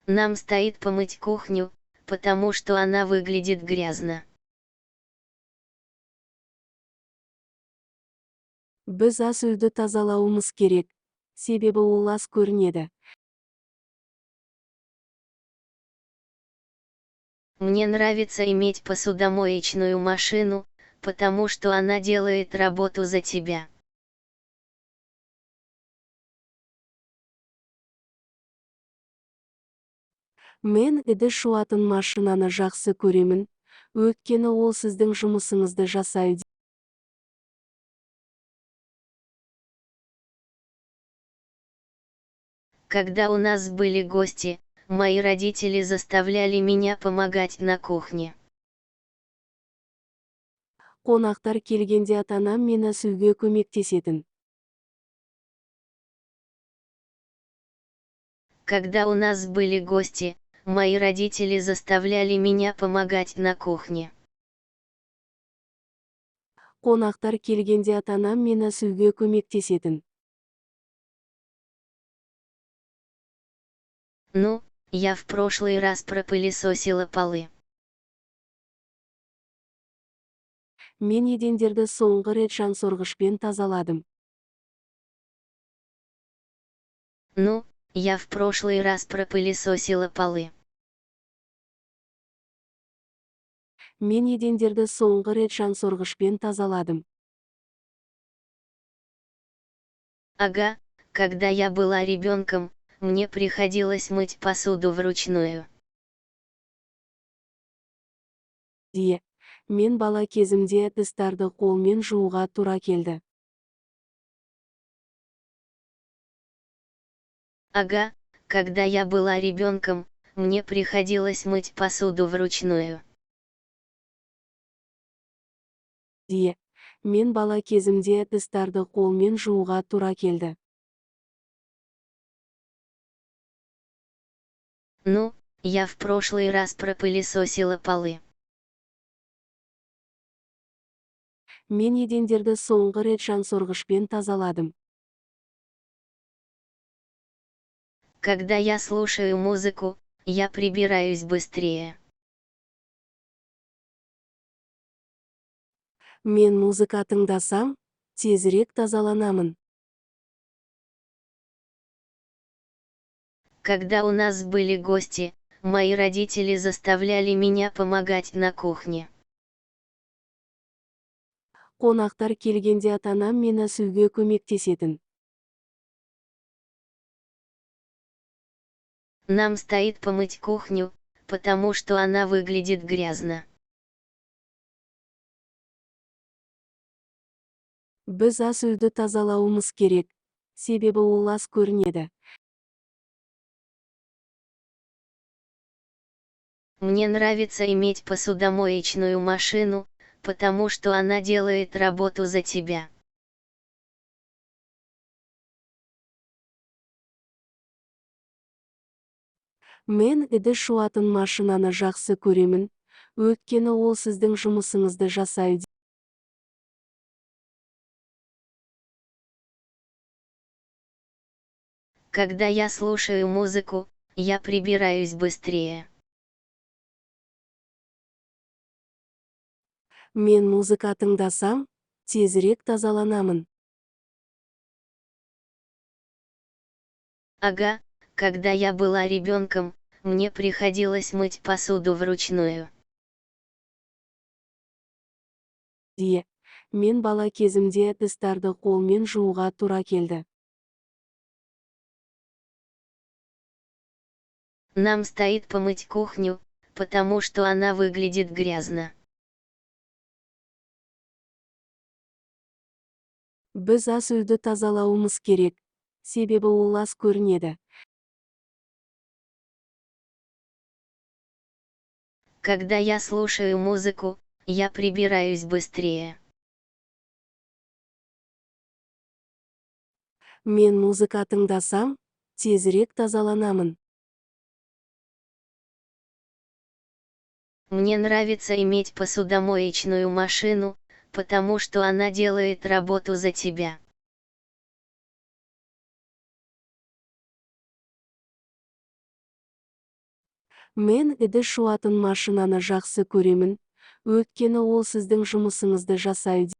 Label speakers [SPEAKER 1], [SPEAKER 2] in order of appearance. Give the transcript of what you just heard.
[SPEAKER 1] Нам стоит помыть кухню, потому что она выглядит грязно.
[SPEAKER 2] Біз ас үйді тазалауымыз керек, себебі ол лас көрінеді.
[SPEAKER 1] Мне нравится иметь посудомоечную машину, потому что она делает работу за тебя.
[SPEAKER 2] Мен ыдыс жуатын машинаны жақсы көремін, өйткені ол сіздің жұмысыңызды жасайды.
[SPEAKER 1] Когда у нас были гости, мои родители заставляли меня помогать на кухне.
[SPEAKER 2] Қонақтар келгенде ата-анам мені сүюге көмектесетін.
[SPEAKER 1] Когда у нас были гости, мои родители заставляли меня помогать на кухне.
[SPEAKER 2] Қонақтар келгенде ата-анам мені сүюге көмектесетін.
[SPEAKER 1] Ну, я в прошлый раз пропылесосила полы.
[SPEAKER 2] Мен едендерді соңғы рет жансорғышпен тазаладым.
[SPEAKER 1] Ну, я в прошлый раз пропылесосила полы.
[SPEAKER 2] Мен едендерді соңғы рет жансорғышпен тазаладым.
[SPEAKER 1] Ага, когда я была ребенком, мне приходилось мыть посуду вручную.
[SPEAKER 2] Де, мен бала кезімде ыдыстарды қолмен жууға тура келді.
[SPEAKER 1] Ага, когда я была ребенком, мне приходилось мыть посуду вручную.
[SPEAKER 2] Де, мен бала кезімде ыдыстарды қолмен жууға тура келді.
[SPEAKER 1] Ну, я в прошлый раз пропылесосила полы.
[SPEAKER 2] Мен едендерді соңғы рет жансорғышпен тазаладым.
[SPEAKER 1] Когда я слушаю музыку, я прибираюсь быстрее.
[SPEAKER 2] Мен музыка тыңдасам, тезірек тазаланамын.
[SPEAKER 1] Когда у нас были гости, мои родители заставляли меня помогать на кухне.
[SPEAKER 2] Қонақтар келгенде ата-анам мені сүюге көмектесетін.
[SPEAKER 1] Нам стоит помыть кухню, потому что она выглядит грязно.
[SPEAKER 2] Біз ас үйді тазалауымыз керек, себебі ол лас көрінеді.
[SPEAKER 1] Мне нравится иметь посудомоечную машину, потому что она делает работу за тебя.
[SPEAKER 2] Мен ыдыс жуатын машинаны жақсы көремін, өйткені ол сіздің жұмысыңызды жасайды.
[SPEAKER 1] Когда я слушаю музыку, я прибираюсь быстрее.
[SPEAKER 2] Мен музыка тыңдасам, тезірек тазаланамын.
[SPEAKER 1] Ага, когда я была ребенком, мне приходилось мыть посуду вручную.
[SPEAKER 2] Де, мен бала кезімде ыдыстарды қолмен жууға тура келді.
[SPEAKER 1] Нам стоит помыть кухню, потому что она выглядит грязно.
[SPEAKER 2] Біз ас үйді тазалауымыз керек, себебі ол лас көрінеді.
[SPEAKER 1] Когда я слушаю музыку, я прибираюсь быстрее.
[SPEAKER 2] Мен музыка тыңдасам, тезірек тазаланамын.
[SPEAKER 1] Мне нравится иметь посудомоечную машину, потому что она делает работу за тебя.
[SPEAKER 2] Мен ыдыс жуатын машинаны жақсы көремін, өйткені ол сіздің жұмысыңызды жасайды.